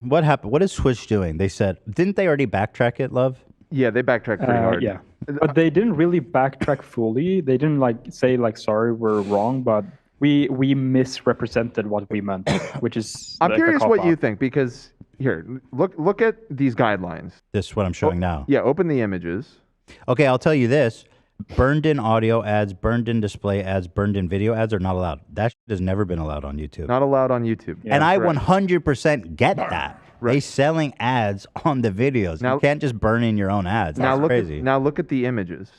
What happened? What is Twitch doing? They said, didn't they already backtrack it, Love? Yeah, they backtracked pretty hard. Yeah, but they didn't really backtrack fully. They didn't like say like sorry, we're wrong, but we misrepresented what we meant, which is I'm like curious what you cop-out. think because here, look at these guidelines. This is what I'm showing now. Yeah, open the images. Okay, I'll tell you this. Burned in audio ads, burned in display ads, burned in video ads are not allowed. That shit has never been allowed on YouTube. Not allowed on YouTube. And I correct. 100% get that. Right. They selling ads on the videos. Now- You can't just burn in your own ads. Now That's look crazy. now look at the images.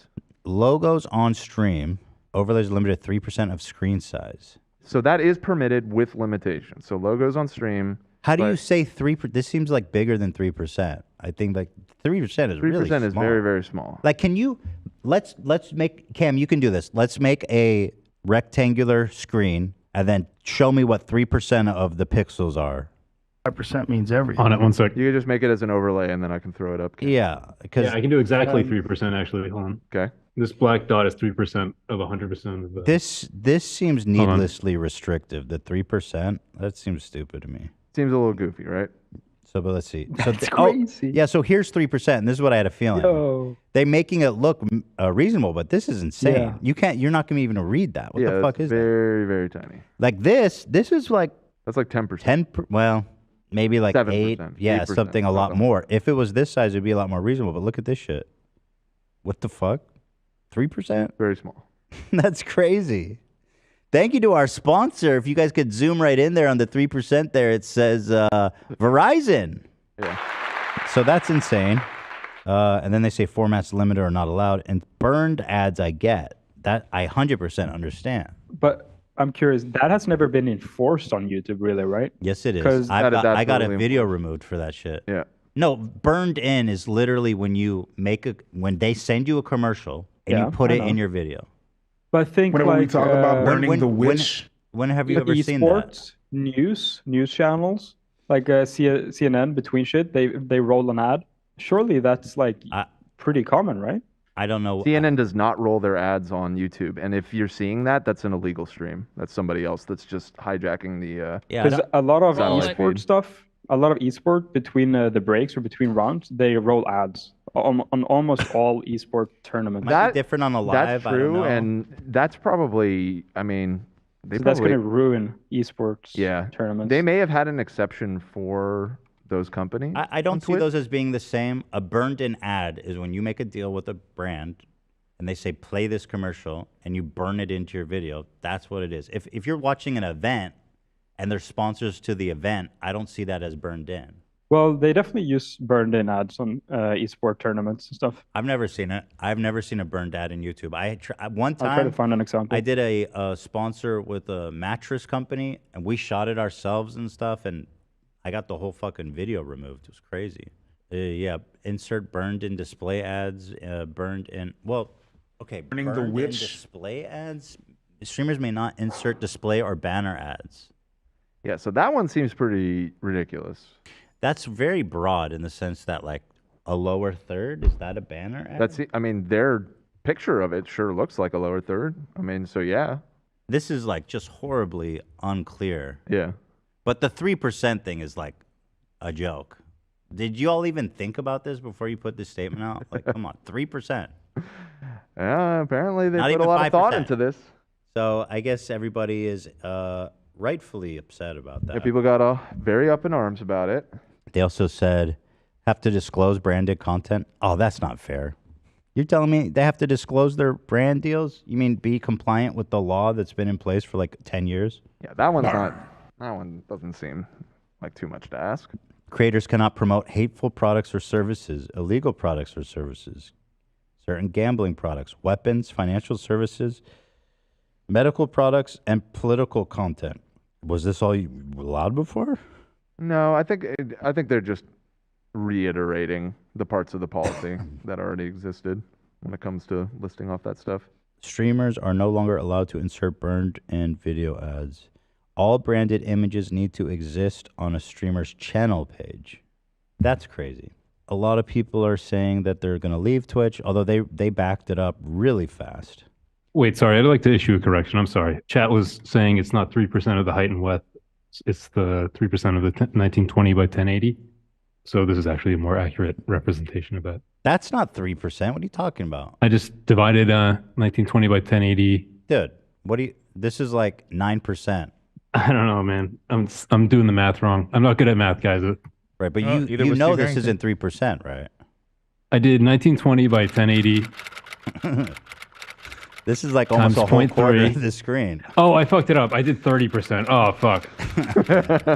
Logos on stream. Overlays limited 3% of screen size. So that is permitted with limitations. So logos on stream. How do you but say 3%? This seems like bigger than 3%. I think like 3% is really 3% is small. very, very small. Like, can you, let's make, Cam, you can do this. Let's make a rectangular screen and then show me what 3% of the pixels are. 5% means everything. On it, 1 sec. You can just make it as an overlay and then I can throw it up. Yeah, because Yeah, I can do exactly 3% actually. Hold on. Okay. This black dot is 3% of 100% of the. this seems on. needlessly restrictive. The 3%, that seems stupid to me. Seems a little goofy, right? So, but let's see. So That's crazy. yeah. So here's 3%. And this is what I had a feeling. Yo. They making it look reasonable, but this is insane. Yeah. You can't. You're not gonna even read that. What yeah, the fuck that's is that? very, very tiny. Like this. This is like That's like 10%. 10. Well, maybe like 7%, 8. Yeah, 8%, something a lot something. more. If it was this size, it'd be a lot more reasonable. But look at this shit. What the fuck? 3%? Very small. That's crazy. Thank you to our sponsor. If you guys could zoom right in there on the 3% there, it says Verizon. Yeah. So that's insane. And then they say formats limited or not allowed. And burned ads I get. That I 100% understand. But I'm curious, that has never been enforced on YouTube, really, right? Yes, it is. 'Cause I that's got a totally video removed for that shit. Yeah. No, burned in is literally when you when they send you a commercial and Yeah, you put I it know. in your video. But I think Whenever like we talk about burning the when- witch, When have you ever seen that? esports news channels like CNN between shit, they roll an ad. Surely that's like pretty common, right? I don't know. CNN does not roll their ads on YouTube. And if you're seeing that, that's an illegal stream. That's somebody else that's just hijacking the Yeah, I Because don't- a lot of Satellite esport feed. stuff, a lot of esport between the breaks or between rounds, they roll ads on almost all esport tournaments. might that- be different on the live. That's I don't true. know. And that's probably, I mean, they So that's probably, going to ruin esports yeah, tournaments. they may have had an exception for those companies. I on don't see Twitch. those as being the same. A burned-in ad is when you make a deal with a brand, and they say play this commercial, and you burn it into your video. That's what it is. If you're watching an event, and they're sponsors to the event, I don't see that as burned in. Well, they definitely use burned in ads on esport tournaments and stuff. I've never seen it. I've never seen a burned ad in YouTube. One I'll try to time find an example. I did a sponsor with a mattress company, and we shot it ourselves and stuff, and I got the whole fucking video removed. It was crazy. Yeah, insert burned in display ads, burned in. Well, okay, Burning the burned in witch. display ads. Streamers may not insert display or banner ads. Yeah, so that one seems pretty ridiculous. That's very broad in the sense that like a lower third, is that a banner ad? That's, I mean, their picture of it sure looks like a lower third. I mean, so yeah, This is like just horribly unclear. yeah. But the 3% thing is like a joke. Did you all even think about this before you put this statement out? Like, come on, 3%. Apparently they Not put even a lot of thought 5%. into this. So I guess everybody is rightfully upset about that. Yeah, people got very up in arms about it. They also said have to disclose branded content. Oh, that's not fair. You're telling me they have to disclose their brand deals? You mean be compliant with the law that's been in place for like 10 years? Yeah, that one's not. That one doesn't seem like too much to ask. Creators cannot promote hateful products or services, illegal products or services, certain gambling products, weapons, financial services, medical products, and political content. Was this all you allowed before? No, I think they're just reiterating the parts of the policy that already existed when it comes to listing off that stuff. Streamers are no longer allowed to insert burned-in video ads. All branded images need to exist on a streamer's channel page. That's crazy. A lot of people are saying that they're going to leave Twitch, although they backed it up really fast. Wait, sorry. I'd like to issue a correction. I'm sorry. Chat was saying it's not 3% of the height and width It's the 3% of the 1920 by 1080. So this is actually a more accurate representation of that. That's not 3%. What are you talking about? I just divided 1920 by 1080. Dude, this is like 9%. I don't know, man. I'm doing the math wrong. I'm not good at math, guys. Right, but Well, either you was know Steve this Harrington. isn't 3%, right? I did 1920 by 1080. This is like almost Times a whole 0.3. quarter of the screen. Oh, I fucked it up. I did 30%. Oh, fuck.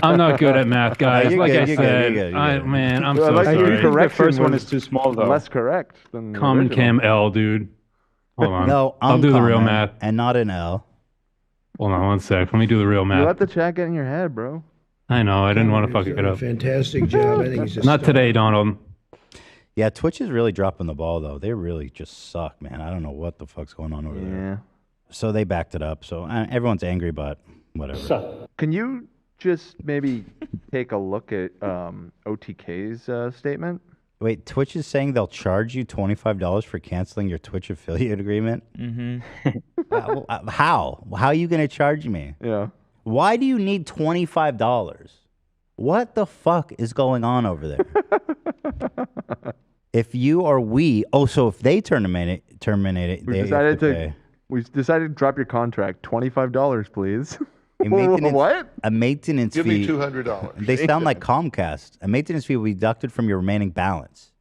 I'm not good at math, guys. you're Like good, I you're good, said, you're good, you're good. man, I'm Well, so like, I do your sorry. think the correction first one was is too small, though. Less correct than the Common original. Cam L, dude. Hold on. No, I'll do the real uncommon math. and not an L. Hold on one sec. Let me do the real You math. let the chat get in your head, bro. I know. I didn't want to fuck He's it done a up. fantastic job. I think he's just Not today, Donald. Yeah, Twitch is really dropping the ball though. They really just suck, man. I don't know what the fuck's going on over there. Yeah. So they backed it up. So everyone's angry, but whatever. Can you just maybe take a look at OTK's statement? Wait, Twitch is saying they'll charge you $25 for canceling your Twitch affiliate agreement? Mm-hmm. How? How are you going to charge me? Yeah. Why do you need $25? What the fuck is going on over there? If you or so if they terminate it, We they decided have to to pay. we decided to drop your contract. $25, please. A maintenance, What? A maintenance Give fee. me $200. They sound like Comcast. A maintenance fee will be deducted from your remaining balance.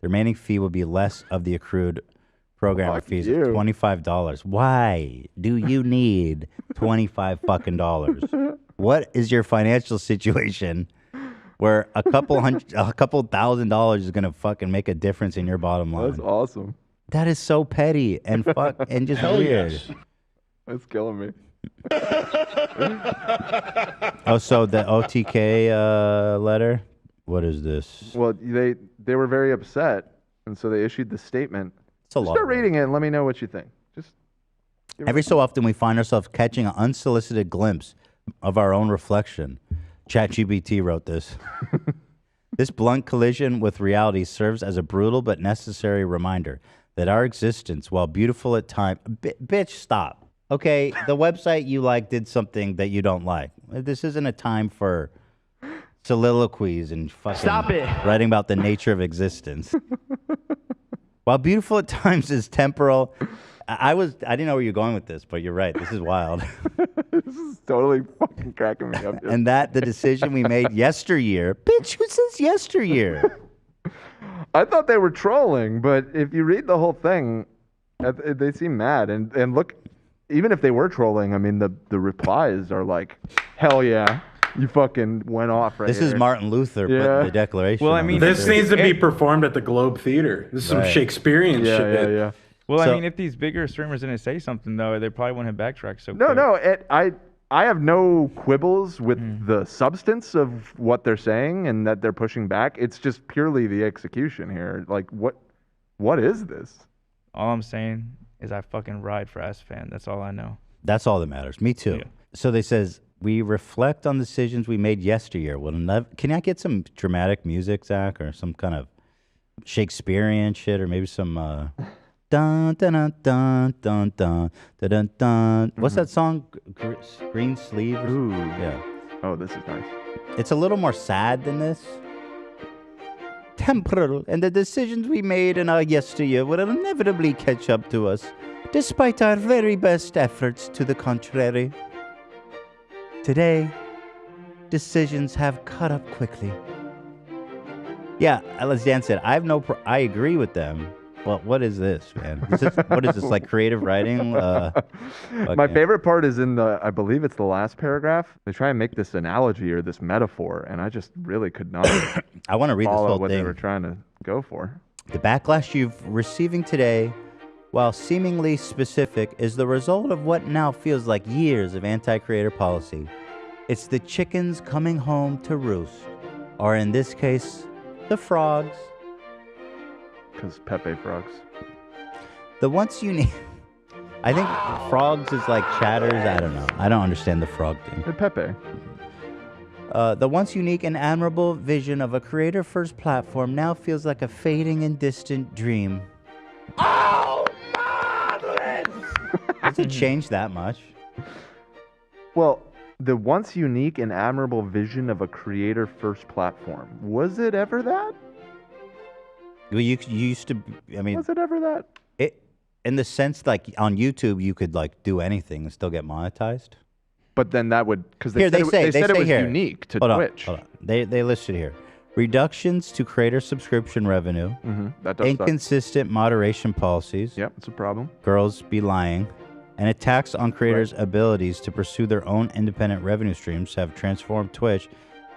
The remaining fee will be less of the accrued programmer Fuck fees you. of $25. Why do you need $25 fucking dollars? What is your financial situation where a couple $1,000s is gonna fucking make a difference in your bottom line? That's awesome. That is so petty and and just weird. Yes. That's killing me. Oh, so the OTK letter? What is this? Well, they were very upset, and so they issued the statement. It's a Just lot. start reading it and let me know what you think. Just give me- Every so often, we find ourselves catching an unsolicited glimpse of our own reflection. ChatGPT wrote this. This blunt collision with reality serves as a brutal but necessary reminder that our existence, while beautiful at times, bitch, stop. Okay, the website you like did something that you don't like. This isn't a time for soliloquies and fucking Stop it. writing about the nature of existence. While beautiful at times is temporal, I didn't know where you're going with this, but you're right. This is wild. This is totally fucking cracking me up. And that the decision we made yesteryear. Bitch, who says yesteryear? I thought they were trolling, but if you read the whole thing, they seem mad. And look, even if they were trolling, I mean, the replies are like, hell yeah, you fucking went off right This is here. Martin Luther putting Yeah. the declaration. Well, I on mean, there, This too. needs to be performed at the Globe Theater. This is some Right. Shakespearean Yeah, shit. yeah, yeah. Well, So- I mean, if these bigger streamers didn't say something though, they probably wouldn't have backtracked so No, quick. no, I have no quibbles with the substance of what they're saying and that they're pushing back. It's just purely the execution here. Like, what is this? All I'm saying is I fucking ride for S-Fan. That's all I know. That's all that matters. Me too. Yeah. So they says, we reflect on decisions we made yesteryear. Can I get some dramatic music, Zach, or some kind of Shakespearean shit, or maybe some dun dun dun dun dun dun dun dun dun. What's that song? Green Sleeve? Or Ooh. yeah. Oh, this is nice. It's a little more sad than this. Temporal, and the decisions we made in our yesteryear will inevitably catch up to us, despite our very best efforts to the contrary. Today, decisions have caught up quickly. Yeah, as Dan said, I agree with them. But what is this, man? What is this, like creative writing? My Okay. favorite part is in I believe it's the last paragraph. They try and make this analogy or this metaphor, and I just really could not I want to read this follow whole what they thing. were trying to go for. The backlash you're receiving today, while seemingly specific, is the result of what now feels like years of anti-creator policy. It's the chickens coming home to roost, or in this case, the frogs. Because Pepe frogs. The once unique... I think frogs is like chatters. I don't know. I don't understand the frog thing. Hey, Pepe. The once unique and admirable vision of a creator-first platform now feels like a fading and distant dream. Oh, Does it change that much? Well, The once unique and admirable vision of a creator-first platform. Was it ever that? Well, you used to. I mean, Was it ever that? it in the sense like on YouTube you could like do anything and still get monetized. But then that would because Here they say said it was here. unique to Hold Twitch. On. They listed here reductions to creator subscription revenue, That does suck. inconsistent moderation policies. Yep, it's a problem. Girls be lying, and attacks on creators' abilities to pursue their own independent revenue streams have transformed Twitch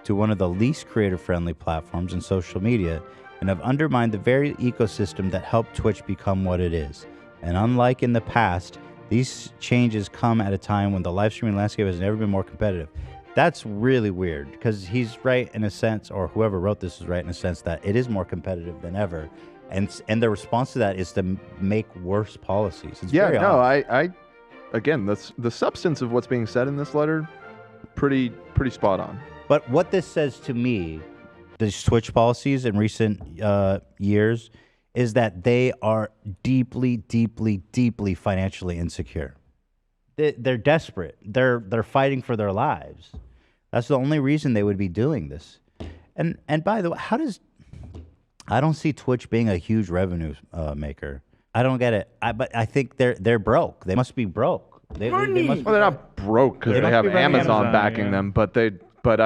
to one of the least creator-friendly platforms in social media and have undermined the very ecosystem that helped Twitch become what it is. And unlike in the past, these changes come at a time when the live streaming landscape has never been more competitive. That's really weird because he's right in a sense, or whoever wrote this is right in a sense that it is more competitive than ever. And the response to that is to make worse policies. It's very odd. I again, the substance of what's being said in this letter, pretty spot on. But what this says to me, these Twitch policies in recent years, is that they are deeply, deeply, deeply financially insecure. They're desperate. They're fighting for their lives. That's the only reason they would be doing this. And by the way, I don't see Twitch being a huge revenue maker. I don't get it. But I think they're broke. They must be broke. They must be Well, they're not broke because they must have be running Amazon Amazon, backing yeah. them, but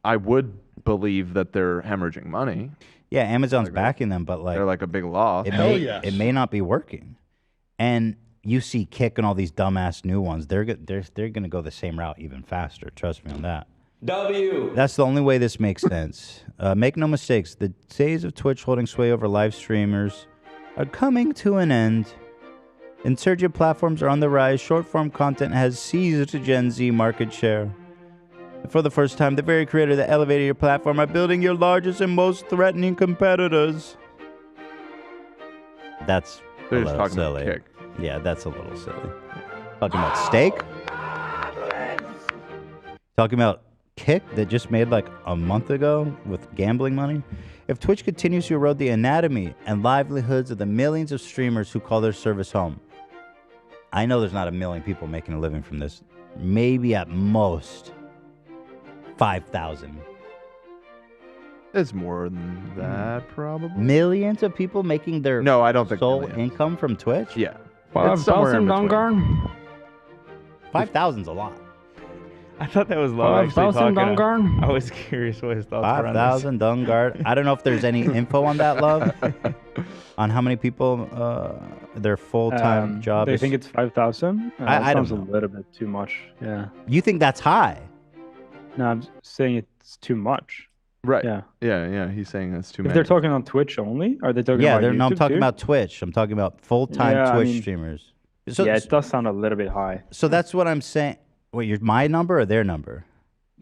I would believe that they're hemorrhaging money. Yeah, Amazon's backing them, but like They're like a big loss. it may not be working. And you see Kick and all these dumbass new ones. They're gonna go the same route even faster. Trust me on that. That's the only way this makes sense. Make no mistakes. The days of Twitch holding sway over live streamers are coming to an end. Insurgent platforms are on the rise. Short-form content has seized Gen Z market share. For the first time, the very creator that elevated your platform are building your largest and most threatening competitors. That's They're a just little talking silly. about Kick. Yeah, that's a little silly. Talking about steak? Talking about Kick that just made like a month ago with gambling money? If Twitch continues to erode the anatomy and livelihoods of the millions of streamers who call their service home, I know there's not a million people making a living from this. Maybe at most 5,000. It's more than that, probably. Millions of people making their No, I don't think sole millions. income from Twitch? Yeah. It's somewhere in 5,000 between. Dongarn? 5,000's a lot. I thought that was low. Actually 5,000 talking. Dongarn? I was curious what his thoughts were on this. 5,000 Dungard. I don't know if there's any info on that, Love. On how many people their full-time job They is. think it's 5,000? I don't sounds know. a little bit too much. Yeah. You think that's high? No, I'm saying it's too much. Right. Yeah. Yeah. He's saying that's too If many. they're talking on Twitch only, are they talking Yeah, about no, I'm YouTube talking too? about Twitch. I'm talking about full-time Yeah, I Twitch mean- streamers. So, Yeah, it does sound a little bit high. so that's what I'm saying. Wait, my number or their number?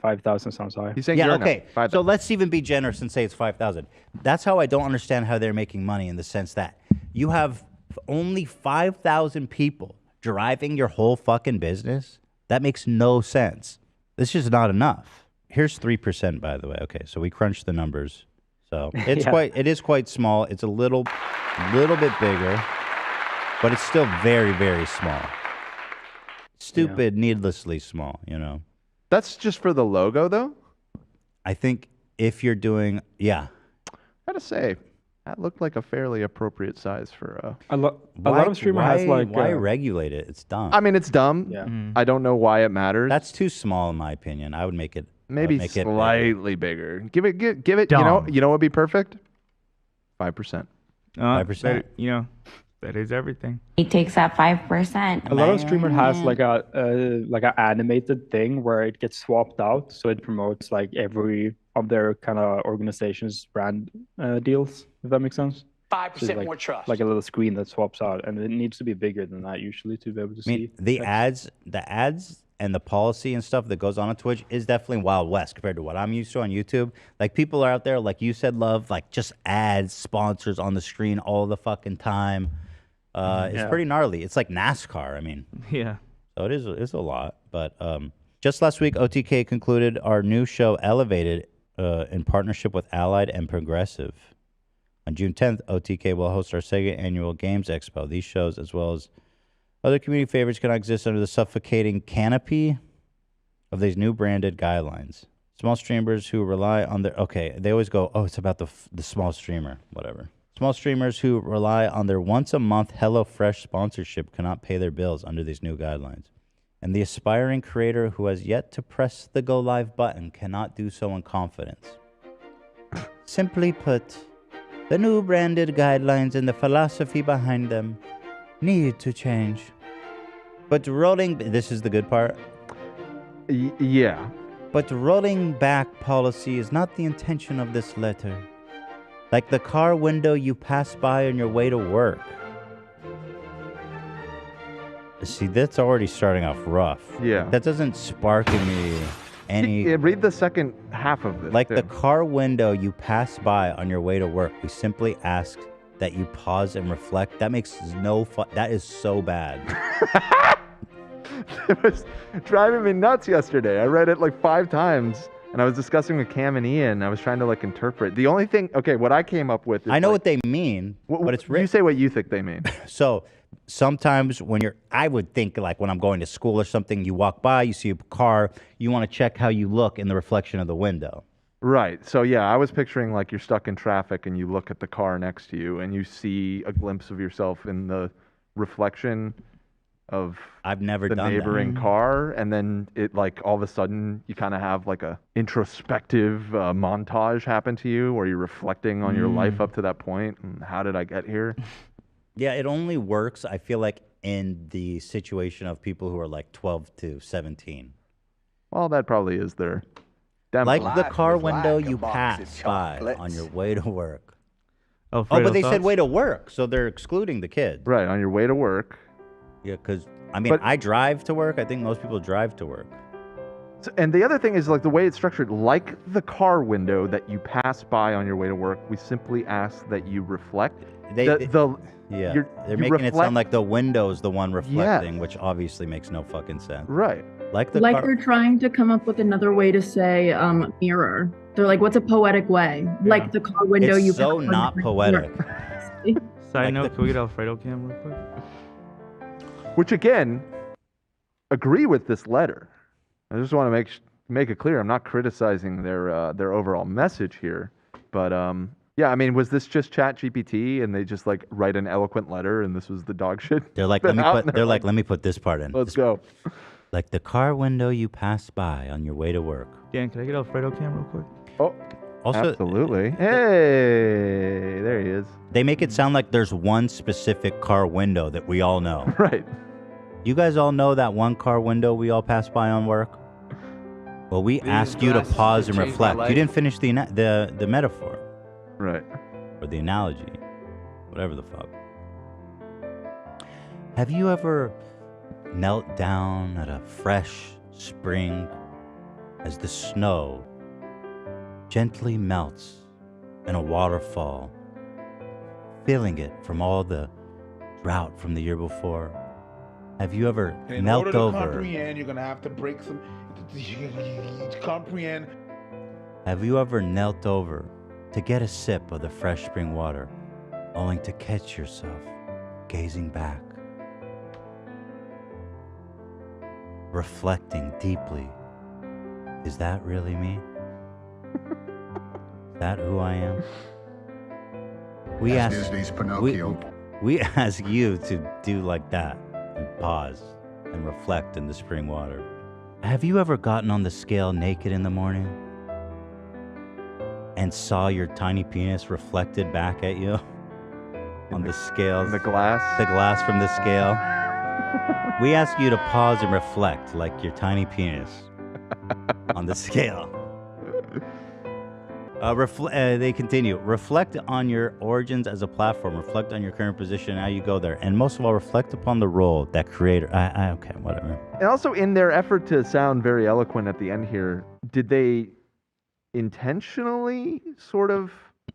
5,000 sounds high. He's saying Yeah, your okay. number, 5,000. So let's even be generous and say it's 5,000. That's how I don't understand how they're making money in the sense that you have only 5,000 people driving your whole fucking business. That makes no sense. It's just not enough. Here's 3%, by the way. Okay, so we crunched the numbers. So it's Yeah. it is quite small. It's a little bit bigger, but it's still very, very small. Stupid, needlessly small, you know. That's just for the logo, though. I think if you're doing, yeah. Gotta say, that looked like a fairly appropriate size for A lot of streamer has like why regulate it? It's dumb. I mean, it's dumb. Yeah. I don't know why it matters. That's too small in my opinion. I would make it Maybe make it bigger. slightly bigger. Give it. Dumb. You know what would be perfect? 5%. 5%. You know, that is everything. He takes that 5%. A lot of streamer has like a animated thing where it gets swapped out, so it promotes like every of their kind of organization's brand deals. If that makes sense. 5% like, more trust. Like a little screen that swaps out, and it needs to be bigger than that usually to be able to I mean, see. the ads and the policy and stuff that goes on Twitch is definitely Wild West compared to what I'm used to on YouTube. Like people are out there, like you said, Love, like just ads, sponsors on the screen all the fucking time. It's pretty gnarly. It's like NASCAR. I mean, Yeah. so it's a lot. But just last week, OTK concluded our new show, Elevated, in partnership with Allied and Progressive. On June 10th, OTK will host our Sega Annual Games Expo. These shows, as well as other community favorites, cannot exist under the suffocating canopy of these new branded guidelines. Small streamers who rely on their they always go, oh, it's about the small streamer, whatever. Small streamers who rely on their once a month HelloFresh sponsorship cannot pay their bills under these new guidelines. And the aspiring creator who has yet to press the go live button cannot do so in confidence. Simply put, the new branded guidelines and the philosophy behind them need to change. But this is the good part. Yeah. But rolling back policy is not the intention of this letter. Like the car window you pass by on your way to work. See, that's already starting off rough. Yeah. That doesn't spark in me any... Yeah, read the second half of this. Like the car window you pass by on your way to work, we simply ask that you pause and reflect. That makes no fun. That is so bad. It was driving me nuts yesterday. I read it like 5 times, and I was discussing with Cam and Ian. I was trying to like interpret. The only thing, what I came up with is I know what they mean, but it's You say what you think they mean. So sometimes I would think like when I'm going to school or something, you walk by, you see a car, you want to check how you look in the reflection of the window. Right. So yeah, I was picturing like you're stuck in traffic and you look at the car next to you and you see a glimpse of yourself in the reflection of I've never the done neighboring that. car, and then it like all of a sudden you kind of have like a introspective montage happen to you where you're reflecting on your life up to that point and how did I get here? Yeah, it only works, I feel like, in the situation of people who are like 12 to 17. Well, that probably is their demo. Like the car window you pass by on your way to work. Alfredo, Oh, but they said thoughts? way to work, so they're excluding the kids. Right, on your way to work. Yeah, because, I mean, I drive to work. I think most people drive to work. So, and the other thing is like the way it's structured, like the car window that you pass by on your way to work, we simply ask that you reflect. They're you making it reflect- sound like the window's the one reflecting, which obviously makes no fucking sense. Right. Like the Like car. they're trying to come up with another way to say mirror. They're like, what's a poetic way? Like the car window It's you so pass on not your- poetic. Side note, can we get Alfredo cam real quick? Which again, agree with this letter. I just want to make it clear I'm not criticizing their overall message here, but yeah, I mean, was this just Chat GPT and they just like write an eloquent letter and this was the dog shit? They're like, let me put this part in. Let's go. Like the car window you pass by on your way to work. Dan, can I get Alfredo cam real quick? Oh, Also, absolutely. Hey, there he is. They make it sound like there's one specific car window that we all know. Right. You guys all know that one car window we all pass by on work? Well, we ask you to pause and reflect. You didn't finish the metaphor. Right. Or the analogy. Whatever the fuck. Have you ever knelt down at a fresh spring as the snow gently melts in a waterfall, feeling it from all the drought from the year before? Have you ever knelt order to over? comprehend, you're gonna have to break some. Comprehend. Have you ever knelt over to get a sip of the fresh spring water, only to catch yourself gazing back, reflecting deeply? Is that really me? Is that who I am? We That's ask Disney's Pinocchio. we ask you to do like that and pause and reflect in the spring water. Have you ever gotten on the scale naked in the morning and saw your tiny penis reflected back at you on the scales? The glass? The glass from the scale. We ask you to pause and reflect like your tiny penis on the scale. They continue. Reflect on your origins as a platform. Reflect on your current position and how you go there. And most of all, reflect upon the role that creator... okay, whatever. And also, in their effort to sound very eloquent at the end here, did they intentionally sort of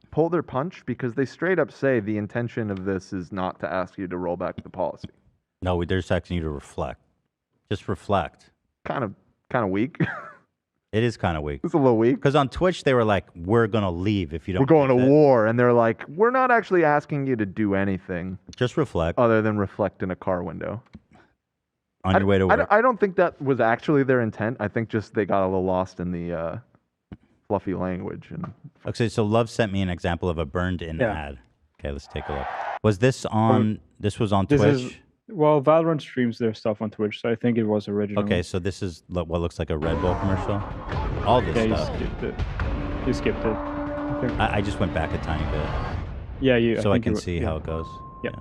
pull their punch? Because they straight up say the intention of this is not to ask you to roll back the policy. No, they're just asking you to reflect. Just reflect. Kind of weak. It is kind of weak. It's a little weak. Because on Twitch, they were like, we're going to leave if you don't... We're going to fix it." war. And they're like, we're not actually asking you to do anything Just reflect. other than reflect in a car window. on your way to work. I don't think that was actually their intent. I think just they got a little lost in the fluffy language. And Okay, so Love sent me an example of a burned-in Yeah. ad. Okay, let's take a look. Was this on? This was on This Twitch. is well, Valorant streams their stuff on Twitch, so I think it was original. Okay, so this is what looks like a Red Bull commercial. All this Yeah, you stuff. skipped it. You skipped it. I think. I just went back a tiny bit Yeah, you. so I think can you- see yeah. how it goes. Yeah.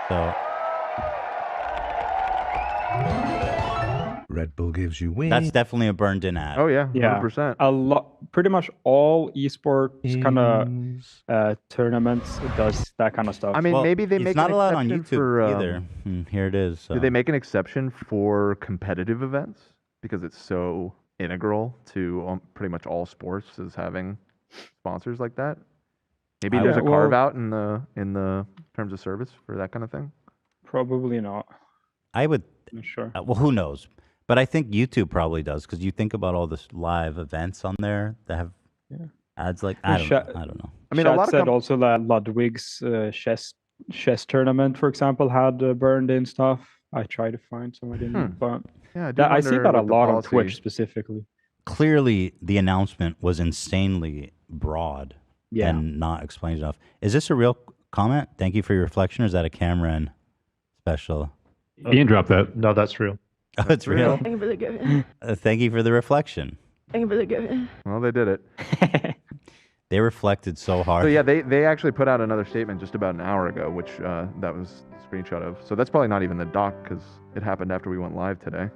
So Red Bull gives you wings. that's definitely a burned-in ad. oh yeah, Yeah. 100%. A lot, pretty much all esports kind of tournaments does that kind of stuff. I mean, Well, maybe they it's make not an allowed on exception YouTube for, either. Here it is. So. Did they make an exception for competitive events because it's so integral to pretty much all sports is having sponsors like that? Maybe there's Yeah, a carve well- out in the terms of service for that kind of thing. Probably not. I would. I'm not sure. Well, who knows? But I think YouTube probably does because you think about all this live events on there that have Yeah. ads like And I don't know. I mean, a Chat lot of said also that Ludwig's chess tournament, for example, had burned in stuff. I tried to find some, I didn't. But Yeah, I, do I see wonder that a what the lot on policy- Twitch specifically. Clearly, the announcement was insanely broad Yeah. and not explained enough. Is this a real comment? Thank you for your reflection. Or is that a Cameron special? Ian dropped that. No, that's real. Oh, it's real. Thank you for the gift. Thank you for the reflection. Thank you for the gift. Well, they did it. They reflected so hard. So yeah, they actually put out another statement just about an hour ago, which that was a screenshot of. So that's probably not even the doc because it happened after we went live today.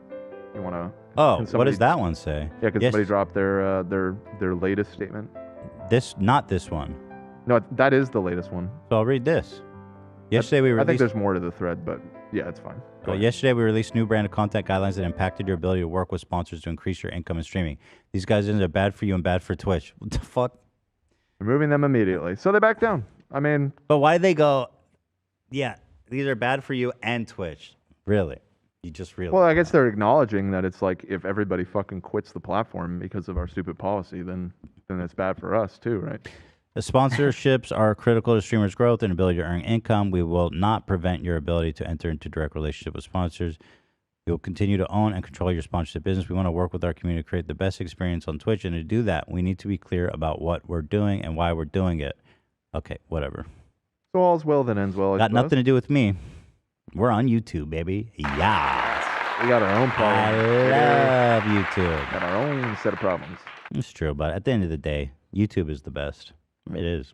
You want to? Oh, can what somebody- does that one say? Yeah, because Yes. somebody dropped their latest statement. Not this one. No, that is the latest one. So I'll read this. Yesterday we I think released. there's more to the thread, but yeah, it's fine. Go Well, ahead. yesterday we released new brand of content guidelines that impacted your ability to work with sponsors to increase your income in streaming. These guidelines are bad for you and bad for Twitch. What the fuck? Removing them immediately. So they back down. I mean, But why they go? Yeah, these are bad for you and Twitch. Really? You just realized. well, I guess they're acknowledging that it's like if everybody fucking quits the platform because of our stupid policy, then it's bad for us too, right? The sponsorships are critical to streamers' growth and ability to earn income. We will not prevent your ability to enter into direct relationship with sponsors. We will continue to own and control your sponsorship business. We want to work with our community to create the best experience on Twitch, and to do that, we need to be clear about what we're doing and why we're doing it. Okay, whatever. So all's well that ends well. I Got suppose. nothing to do with me. We're on YouTube, baby. Yeah. We got our own I problems. love YouTube. Got our own set of problems. It's true, but at the end of the day, YouTube is the best. It is.